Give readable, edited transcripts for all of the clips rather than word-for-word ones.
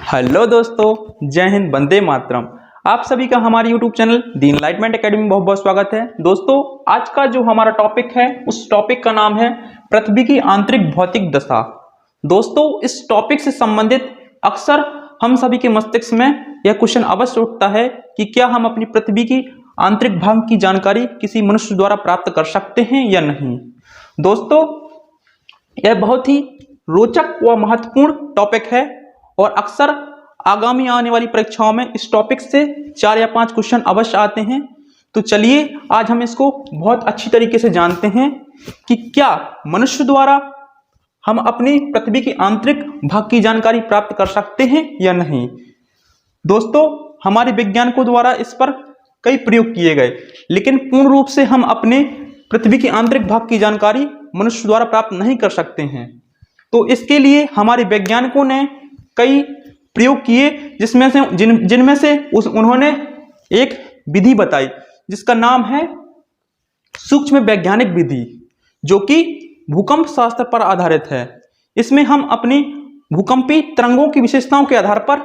Hello दोस्तों, जय हिंद, वंदे मातरम। आप सभी का हमारे YouTube channel the enlightenment academy में बहुत बहुत स्वागत है। दोस्तों, आज का जो हमारा टॉपिक है उस टॉपिक का नाम है पृथ्वी की आंतरिक भौतिक दशा। दोस्तों, इस टॉपिक से संबंधित अक्सर हम सभी के मस्तिष्क में यह क्वेश्चन अवश्य उठता है कि क्या हम अपनी पृथ्वी की आंतरिक भाग की जानकारी किसी मनुष्य द्वारा प्राप्त कर सकते हैं या नहीं। दोस्तों, यह बहुत ही रोचक व महत्वपूर्ण टॉपिक है और अक्सर आगामी आने वाली परीक्षाओं में इस टॉपिक से 4 या 5 क्वेश्चन अवश्य आते हैं। तो चलिए आज हम इसको बहुत अच्छी तरीके से जानते हैं कि क्या मनुष्य द्वारा हम अपनी पृथ्वी की आंतरिक भाग की जानकारी प्राप्त कर सकते हैं या नहीं। दोस्तों, हमारे वैज्ञानिकों द्वारा इस पर कई प्रयोग किए गए, लेकिन पूर्ण रूप से हम अपने पृथ्वी की आंतरिक भाग की जानकारी मनुष्य द्वारा प्राप्त नहीं कर सकते हैं। तो इसके लिए हमारे वैज्ञानिकों ने कई प्रयोग किए, जिनमें से उन्होंने एक विधि बताई जिसका नाम है सूक्ष्म वैज्ञानिक विधि, जो कि भूकंप शास्त्र पर आधारित है। इसमें हम अपनी भूकंपी तरंगों की विशेषताओं के आधार पर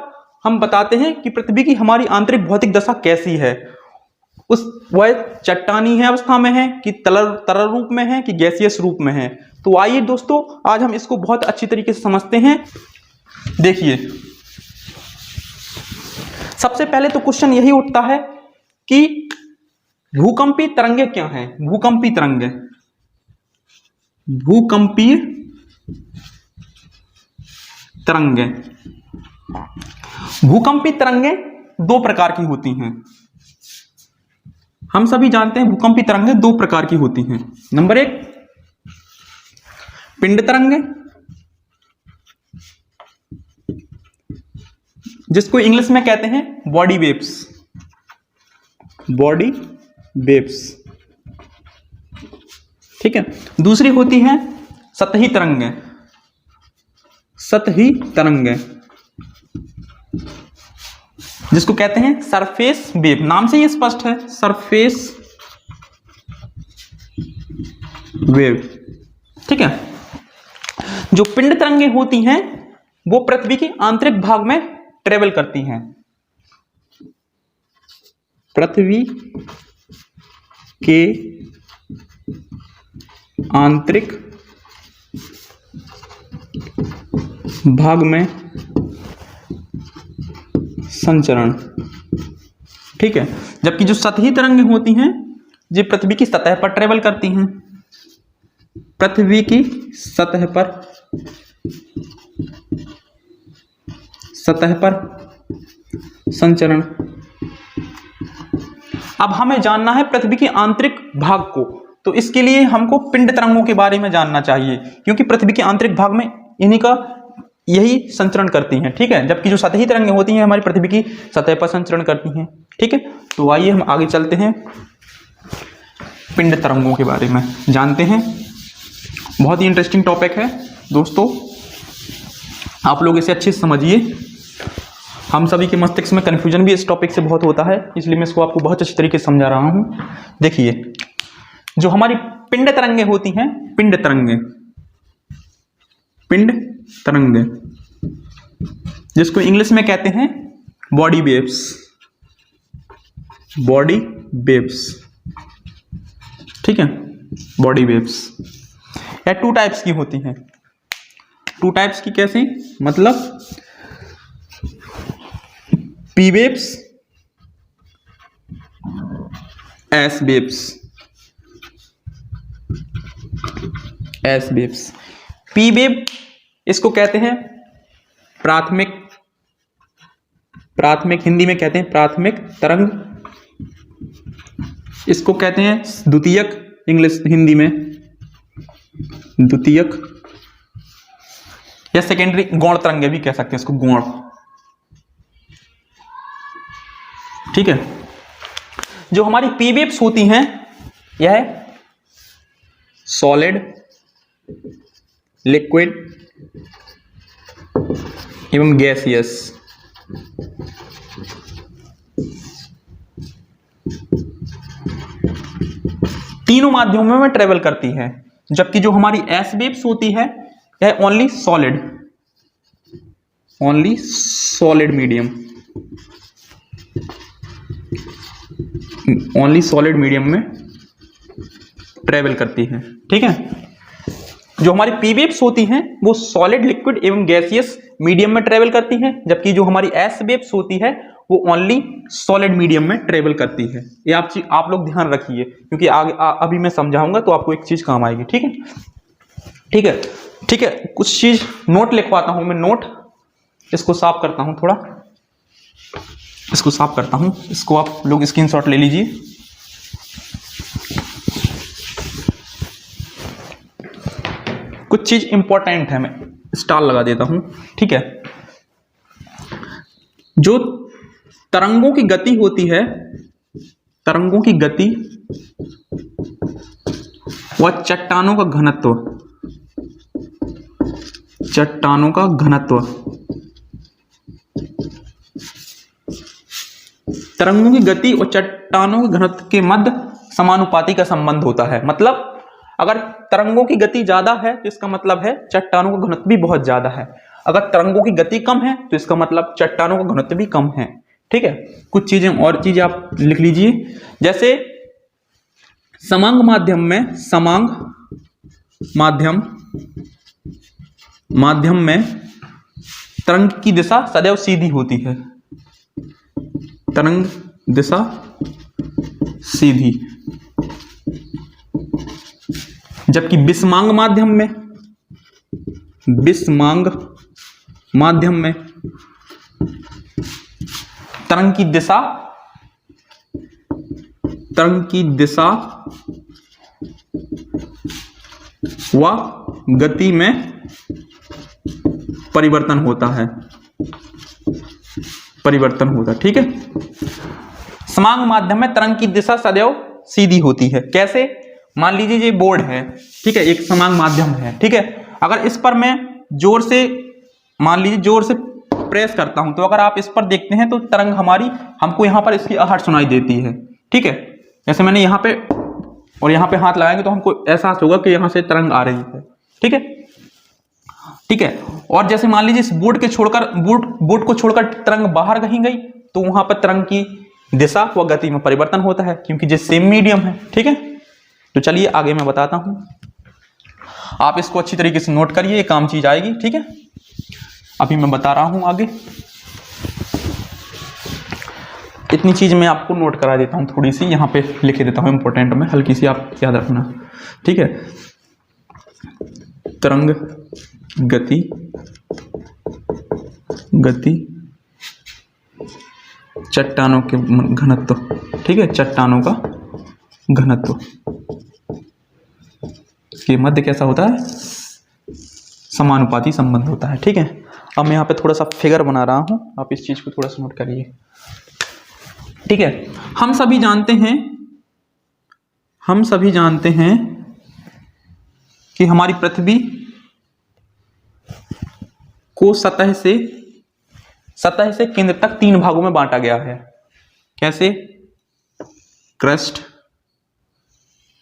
हम बताते हैं कि पृथ्वी की हमारी आंतरिक भौतिक दशा कैसी है। वह चट्टानी है अवस्था में है कि तरल रूप में है कि गैसियस रूप में है। तो आइए दोस्तों, आज हम इसको बहुत अच्छी तरीके से समझते हैं। देखिए, सबसे पहले तो क्वेश्चन यही उठता है कि भूकंपी तरंगे क्या हैं। भूकंपी तरंगे दो प्रकार की होती हैं। हम सभी जानते हैं भूकंपी तरंगे दो प्रकार की होती हैं। नंबर 1 पिंड तरंगे, जिसको इंग्लिश में कहते हैं बॉडी वेव्स। ठीक है। दूसरी होती है सतही तरंगे, जिसको कहते हैं सरफेस वेव। नाम से ही स्पष्ट है, सरफेस वेव। ठीक है। जो पिंड तरंगे होती हैं वो पृथ्वी की आंतरिक भाग में ट्रेवल करती हैं। पृथ्वी के आंतरिक भाग में संचरण। ठीक है। जबकि जो सतही तरंगे होती हैं ये पृथ्वी की सतह पर ट्रेवल करती हैं। पृथ्वी की सतह पर संचरण। अब हमें जानना है पृथ्वी की आंतरिक भाग को, तो इसके लिए हमको पिंड तरंगों के बारे में जानना चाहिए, क्योंकि पृथ्वी के आंतरिक भाग में इन्हीं का यही संचरण करती हैं। ठीक है। जबकि जो सतही तरंगें होती हैं हमारी पृथ्वी की सतह पर संचरण करती हैं। ठीक है। तो आइए हम आगे चलते हैं, पिंड तरंगों के बारे में जानते हैं। बहुत ही इंटरेस्टिंग टॉपिक है दोस्तों, आप लोग इसे अच्छे से समझिए। हम सभी के मस्तिष्क में कन्फ्यूजन भी इस टॉपिक से बहुत होता है, इसलिए मैं इसको आपको बहुत अच्छी तरीके से समझा रहा हूं। देखिए, जो हमारी पिंड तरंगे होती हैं, पिंड तरंगे, जिसको इंग्लिश में कहते हैं बॉडी वेव्स। ठीक है। बॉडी वेव्स या 2 टाइप्स की होती हैं। 2 टाइप्स की कैसे, मतलब P waves, S waves. P wave इसको कहते हैं प्राथमिक हिंदी में कहते हैं प्राथमिक तरंग। इसको कहते हैं द्वितीयक, इंग्लिश हिंदी में द्वितीयक, या सेकेंडरी गौण तरंगे भी कह सकते हैं इसको, गौण। ठीक है। जो हमारी पी वेव्स होती हैं यह सॉलिड, लिक्विड एवं गैसियस तीनों माध्यमों में ट्रेवल करती है। जबकि जो हमारी एस वेव्स होती है यह only only solid medium, only solid medium में ट्रेवल करती है। ठीक है, जो हमारी पी-वेव्स होती हैं वो सॉलिड, लिक्विड एवं गैसियस मीडियम में ट्रेवल करती हैं, जबकि जो हमारी एस वेव्स होती है वो ओनली सॉलिड मीडियम में ट्रेवल करती है। ये आप लोग ध्यान रखिए, क्योंकि आगे अभी मैं समझाऊंगा तो आपको एक चीज काम आएगी। ठीक है, ठीक है, ठीक है। कुछ चीज नोट लिखवाता हूं मैं, नोट इसको साफ करता हूं, थोड़ा इसको साफ करता हूं, इसको आप लोग स्क्रीनशॉट ले लीजिए। कुछ चीज इंपॉर्टेंट है, मैं स्टार लगा देता हूं। ठीक है, जो तरंगों की गति होती है, तरंगों की गति व चट्टानों का घनत्व, चट्टानों का घनत्व, तरंगों की गति और चट्टानों के घनत्व के मध्य समानुपाती का संबंध होता है। मतलब अगर तरंगों की गति ज्यादा है तो इसका मतलब है चट्टानों का घनत्व भी बहुत ज्यादा है, अगर तरंगों की गति कम है तो इसका मतलब चट्टानों का घनत्व भी कम है। ठीक है, कुछ चीजें और चीजें आप लिख लीजिए, जैसे समांग माध्यम में, समांग माध्यम में तरंग की दिशा सदैव सीधी होती है, तरंग दिशा सीधी, जबकि विषमांग माध्यम में, विषमांग माध्यम में तरंग की दिशा व गति में परिवर्तन होता है, परिवर्तन होता है। ठीक है, समांग माध्यम में तरंग की दिशा सदैव सीधी होती है। कैसे? मान लीजिए ये बोर्ड है, ठीक है, एक समांग माध्यम है। ठीक है, अगर इस पर मैं जोर से, मान लीजिए जोर से प्रेस करता हूं, तो अगर आप इस पर देखते हैं तो तरंग हमारी, हमको यहां पर इसकी आहट सुनाई देती है। ठीक है, जैसे मैंने यहां पे और यहां पे हाथ लगाएंगे तो हमको एहसास होगा कि यहां से तरंग आ रही है। ठीक है, ठीक है। और जैसे मान लीजिए इस बोर्ड के छोड़कर, बोर्ड को छोड़कर तरंग बाहर कहीं गई तो वहां पर तरंग की दिशा व गति में परिवर्तन होता है, क्योंकि ये सेम मीडियम है। ठीक है, तो चलिए आगे मैं बताता हूं, आप इसको अच्छी तरीके से नोट करिए, ये काम चीज आएगी। ठीक है, अभी मैं बता रहा हूं आगे, इतनी चीज मैं आपको नोट करा देता हूं, थोड़ी सी यहां पे लिख देता हूं इंपॉर्टेंट में, हल्की सी आप याद रखना। ठीक है, तरंग गति, चट्टानों के घनत्व। ठीक है, चट्टानों का घनत्व के मध्य कैसा होता है? समानुपाती संबंध होता है। ठीक है, अब मैं यहाँ पे थोड़ा सा फिगर बना रहा हूं, आप इस चीज को थोड़ा सा नोट करिए। ठीक है, हम सभी जानते हैं कि हमारी पृथ्वी को सतह से केंद्र तक 3 भागों में बांटा गया है। कैसे? Crust,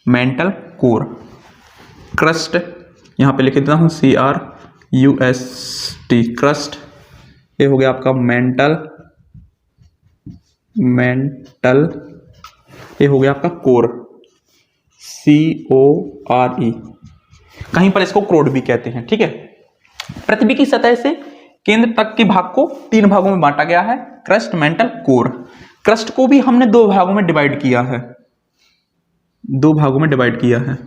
mental, core. क्रस्ट यहां पे लिख देता हूं CRUST, क्रस्ट। ये हो गया आपका मेंटल, ये हो गया आपका कोर, CORE। कहीं पर इसको क्रोड भी कहते हैं। ठीक है, पृथ्वी की सतह से केंद्र तक के भाग को 3 भागों में बांटा गया है, क्रस्ट, मेंटल, कोर। क्रस्ट को भी हमने 2 भागों में डिवाइड किया है, 2 भागों में डिवाइड किया है,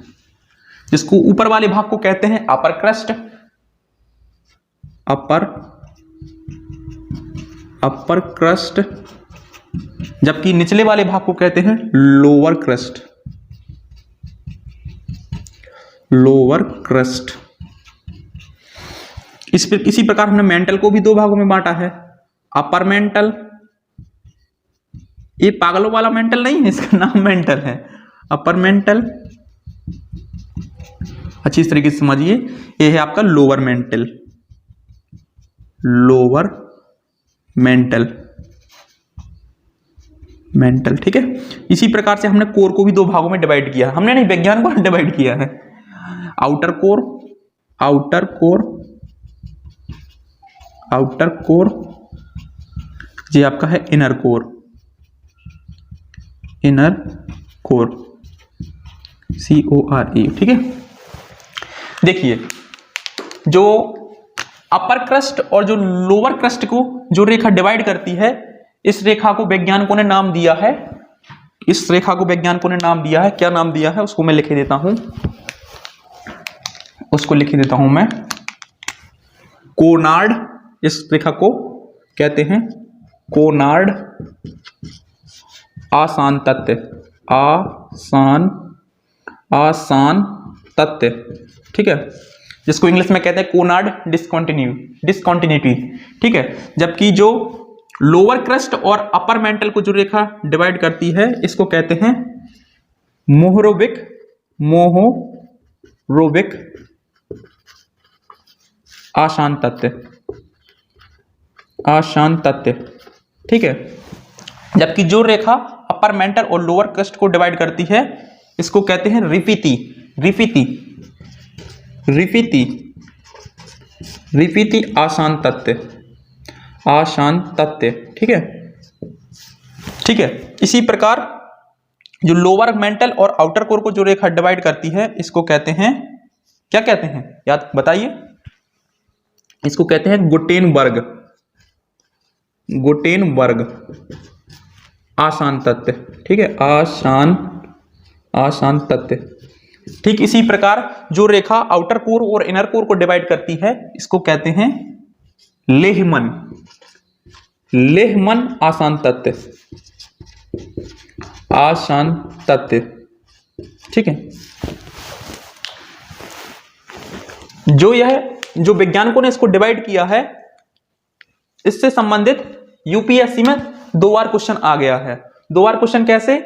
जिसको ऊपर वाले भाग को कहते हैं अपर क्रस्ट, अपर क्रस्ट, जबकि निचले वाले भाग को कहते हैं लोअर क्रस्ट, लोअर क्रस्ट। इसी प्रकार हमने मेंटल को भी 2 भागों में बांटा है, अपर मेंटल, ये पागलों वाला मेंटल नहीं है, इसका नाम मेंटल है, अपर मेंटल। अच्छी तरीके से समझिए, ये है आपका lower mental, lower mental, mental. ठीक है, इसी प्रकार से हमने कोर को भी 2 भागों में डिवाइड किया है, हमने नहीं, विज्ञान को डिवाइड किया है, आउटर कोर, आउटर कोर, ये आपका है inner core, inner core, CORE। ठीक है, देखिए जो अपर क्रस्ट और जो लोअर क्रस्ट को जो रेखा डिवाइड करती है, इस रेखा को वैज्ञानिकों ने नाम दिया है, इस रेखा को वैज्ञानिकों ने नाम दिया है, क्या नाम दिया है उसको मैं लिख देता हूं, उसको लिख देता हूं मैं, कोनार्ड। इस रेखा को कहते हैं कोनार्ड आसान तत्व, आसान तत्व। ठीक है, जिसको इंग्लिश में कहते हैं कोनार्ड डिस्कंटिन्यूटी। ठीक है, जबकि जो लोअर क्रस्ट और अपर मेंटल को जो रेखा डिवाइड करती है, इसको कहते हैं मोहरोविक आसान तत्व। ठीक है, जबकि जो रेखा अपर मेंटल और लोअर क्रस्ट को डिवाइड करती है, इसको कहते हैं रिपीति आसान तत्व। ठीक है, इसी प्रकार जो लोअर मेंटल और आउटर कोर को जो रेखा डिवाइड करती है, इसको कहते हैं, क्या कहते हैं याद बताइए, इसको कहते हैं गुटेनबर्ग आसान तत्व। ठीक है, आसान तत्व। ठीक इसी प्रकार जो रेखा आउटर कोर और इनर कोर को डिवाइड करती है, इसको कहते हैं लेहमन आसान तत्व। ठीक है, जो वैज्ञानिकों ने इसको डिवाइड किया है, इससे संबंधित यूपीएससी में 2 बार क्वेश्चन आ गया है। 2 बार क्वेश्चन कैसे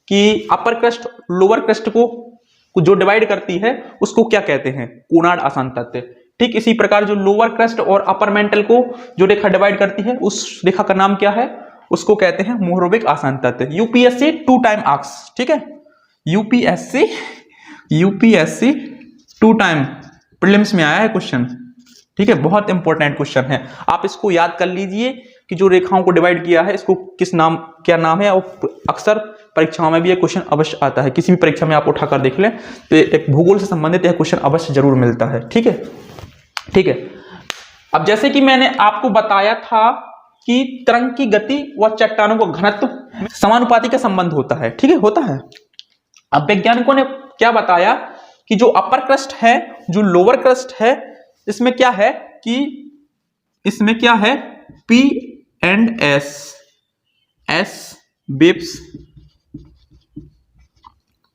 कि अपर क्रस्ट लोअर क्रस्ट को जो डिवाइड करती है, उसको क्या कहते हैं, कोनार्ड आसान तत्व। ठीक इसी प्रकार जो लोअर क्रस्ट और अपर मेंटल को जो रेखा डिवाइड करती है, उस रेखा का नाम क्या है, उसको कहते हैं मोहरोविक आसान तत्व। UPSC 2 time asks. ठीक है, यूपीएससी 2 टाइम प्रीलिम्स में आया है क्वेश्चन। ठीक है, बहुत इंपॉर्टेंट क्वेश्चन है, आप इसको याद कर लीजिए कि जो रेखाओं को डिवाइड किया है, इसको क्या नाम है, और अक्सर परीक्षाओं में भी यह क्वेश्चन अवश्य आता है। किसी भी परीक्षा में आप उठाकर देख लें तो एक भूगोल से संबंधित यह क्वेश्चन अवश्य जरूर मिलता है। ठीक है, अब जैसे कि मैंने आपको बताया था कि तरंग की गति व चट्टानों का घनत्व समानुपाती का संबंध होता है। ठीक है, होता है। अब वैज्ञानिकों ने क्या बताया कि जो अपर क्रस्ट है, जो लोअर क्रस्ट है, इसमें क्या है कि इसमें क्या है, P एंड S बेब्स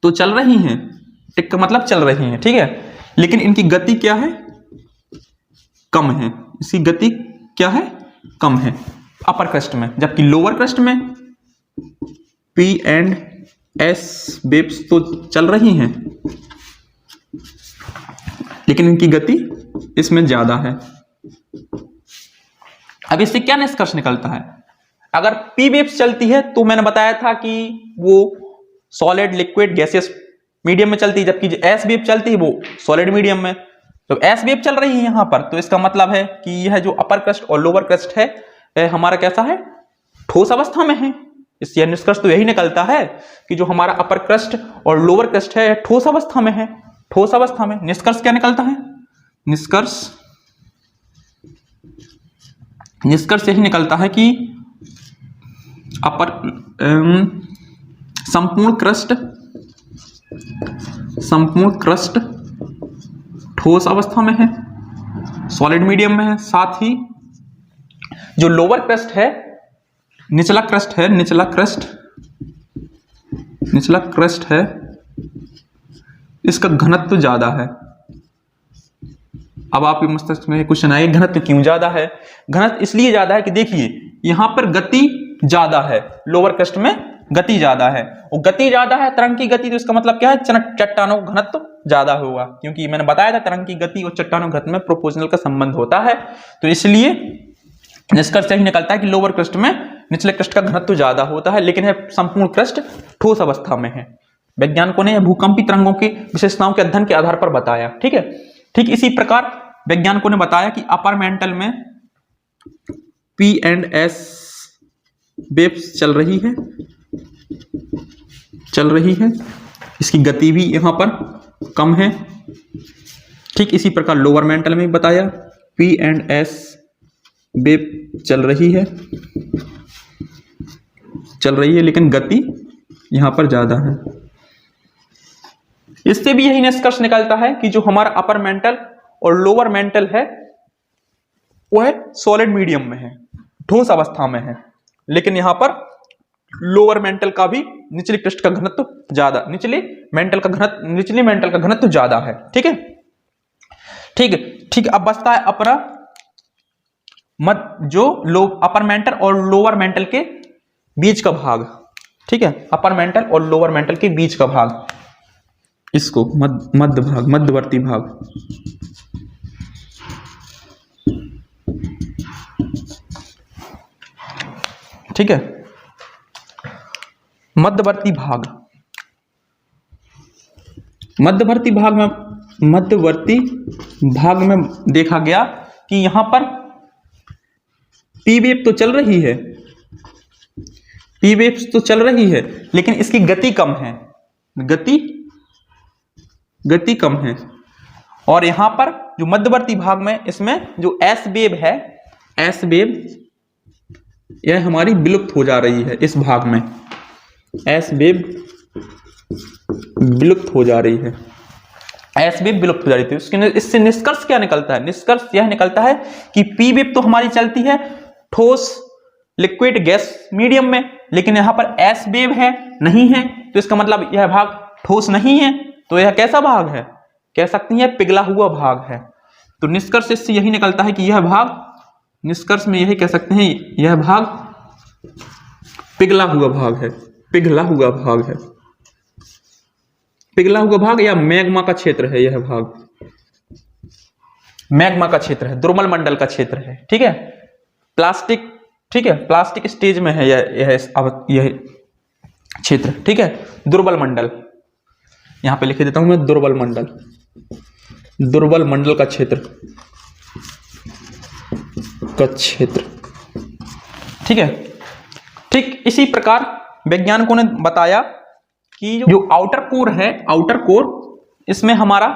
तो चल रही हैं, टिक का मतलब चल रही हैं। ठीक है, लेकिन इनकी गति क्या है, कम है। इसकी गति क्या है, कम है अपर क्रस्ट में, जबकि लोअर क्रस्ट में P एंड S बेब्स तो चल रही हैं, लेकिन इनकी गति इसमें ज्यादा है। अब इससे क्या निष्कर्ष निकलता है, अगर P वेव्स चलती है तो मैंने बताया था कि वो सॉलिड, लिक्विड, गैसियस मीडियम में चलती है, जबकि जो S वेव चलती है वो सॉलिड मीडियम में। तो S वेव चल रही है यहां पर, तो इसका मतलब है कि यह जो अपर क्रस्ट और लोअर क्रस्ट है हमारा कैसा है, ठोस अवस्था में है। इससे निष्कर्ष तो यही निकलता है कि जो हमारा अपर क्रस्ट और लोअर क्रस्ट है ठोस अवस्था में है, ठोस अवस्था में। निष्कर्ष क्या निकलता है, निष्कर्ष यही निकलता है कि अपर संपूर्ण क्रस्ट ठोस अवस्था में है, सॉलिड मीडियम में है। साथ ही जो लोअर क्रस्ट है, निचला क्रस्ट है, इसका घनत्व ज्यादा है। अब आपके मस्तिष्क में क्वेश्चन आएगा, घनत्व क्यों ज्यादा है? घनत्व इसलिए ज्यादा है कि देखिए यहां पर गति ज्यादा है, लोअर क्रस्ट में गति ज्यादा है, और गति ज्यादा है तरंग की गति, तो इसका मतलब क्या है, चट्टानों का घनत्व ज्यादा होगा, क्योंकि मैंने बताया था तरंग की गति और चट्टानों घनत्व में प्रोपोर्शनल का संबंध होता है। तो इसलिए निष्कर्ष यही निकलता है कि लोअर क्रस्ट में निचले क्रस्ट का घनत्व ज्यादा होता है, लेकिन है संपूर्ण क्रस्ट ठोस अवस्था में है। वैज्ञानिकों ने भूकंपी तरंगों की विशेषताओं के अध्ययन के आधार पर बताया। ठीक है, ठीक इसी प्रकार वैज्ञानिकों ने बताया कि अपर मेंटल में P&S वेव्स चल रही है। इसकी गति भी यहाँ पर कम है। ठीक इसी प्रकार लोअर मेंटल में बताया P&S वेव चल रही है लेकिन गति यहाँ पर ज़्यादा है। इससे भी यही निष्कर्ष निकलता है कि जो हमारा अपर मेंटल और लोअर मेंटल है वह सॉलिड मीडियम में है, ठोस अवस्था में है, लेकिन यहाँ पर लोअर मेंटल का भी निचली पृष्ठ का घनत्व ज्यादा, निचले मेंटल का घनत्व ज्यादा है। ठीक है, ठीक। अब बचता है अपना जो अपर मेंटल और लोअर मेंटल के बीच का भाग। ठीक है, अपर मेंटल और लोअर मेंटल के बीच का भाग, इसको मध्यवर्ती भाग। ठीक है, मध्यवर्ती भाग में देखा गया कि यहां पर पी वेव तो चल रही है, लेकिन इसकी गति कम है, गति कम है। और यहां पर जो मध्यवर्ती भाग में इसमें जो एस वेव है, एस वेव यह हमारी विलुप्त हो जा रही है। इस भाग में एस वेव विलुप्त हो जा रही है, तो इससे निष्कर्ष क्या निकलता है? निष्कर्ष यह निकलता है कि पी वेव तो हमारी चलती है ठोस लिक्विड गैस मीडियम में, लेकिन यहां पर एस वेव नहीं है, तो इसका मतलब यह भाग ठोस नहीं है। तो यह कैसा भाग है? कह सकते हैं पिघला हुआ भाग है। तो निष्कर्ष इससे यही निकलता है कि यह भाग, निष्कर्ष में यही कह सकते हैं यह भाग पिघला हुआ भाग या मैग्मा का क्षेत्र है। यह भाग मैग्मा का क्षेत्र है, दुर्बल मंडल का क्षेत्र है। ठीक है, प्लास्टिक, ठीक है, प्लास्टिक स्टेज में है यह क्षेत्र। ठीक है, दुर्बल मंडल, यहां पे लिख देता हूं मैं, दुर्बल मंडल का क्षेत्र ठीक है। ठीक इसी प्रकार वैज्ञानिकों ने बताया कि जो आउटर कोर है, आउटर कोर, इसमें हमारा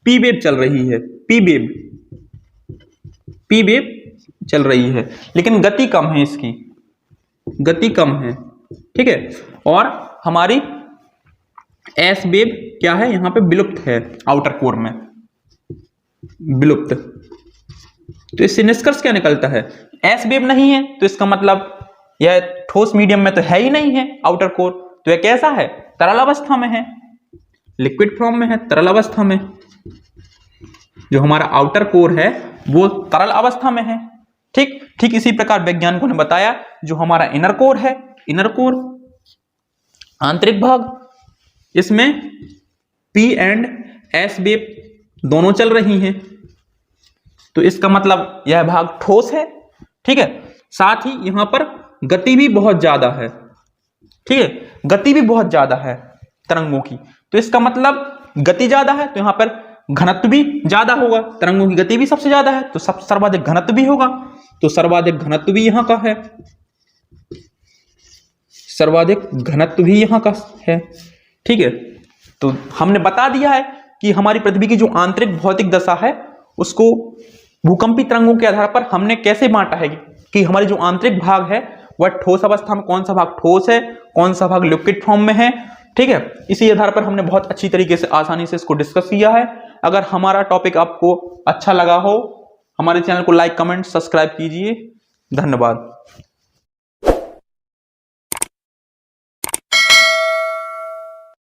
पी वेव चल रही है, पी वेव चल रही है, लेकिन गति कम है, इसकी गति कम है। ठीक है, और हमारी एस वेव क्या है, यहां पे विलुप्त है, आउटर कोर में विलुप्त। तो इससे निष्कर्ष क्या निकलता है? एस वेव नहीं है, तो इसका मतलब यह ठोस मीडियम में तो है ही नहीं है आउटर कोर, तो यह कैसा है? तरल अवस्था में है, लिक्विड फॉर्म में है, तरल अवस्था में। जो हमारा आउटर कोर है वो तरल अवस्था में है। ठीक इसी प्रकार वैज्ञानिकों ने बताया जो हमारा इनर कोर है, इनर कोर आंतरिक भाग, इसमें पी एंड एस वेव दोनों चल रही हैं, तो इसका मतलब यह भाग ठोस है। ठीक है, साथ ही यहां पर गति भी बहुत ज्यादा है। ठीक है, गति भी बहुत ज्यादा है तरंगों की, तो इसका मतलब गति ज्यादा है, तो यहां पर घनत्व भी ज्यादा होगा। तरंगों की गति भी सबसे ज्यादा है, तो सर्वाधिक घनत्व भी होगा, तो सर्वाधिक घनत्व भी यहां का है, सर्वाधिक घनत्व भी यहां का है। ठीक है, तो हमने बता दिया है कि हमारी पृथ्वी की जो आंतरिक भौतिक दशा है उसको भूकंपी तरंगों के आधार पर हमने कैसे बांटा है कि हमारी जो आंतरिक भाग है वह ठोस अवस्था में, कौन सा भाग ठोस है, कौन सा भाग लिक्विड फॉर्म में है। ठीक है, इसी आधार पर हमने बहुत अच्छी तरीके से, आसानी से इसको डिस्कस किया है। अगर हमारा टॉपिक आपको अच्छा लगा हो, हमारे चैनल को लाइक, कमेंट, सब्सक्राइब कीजिए। धन्यवाद।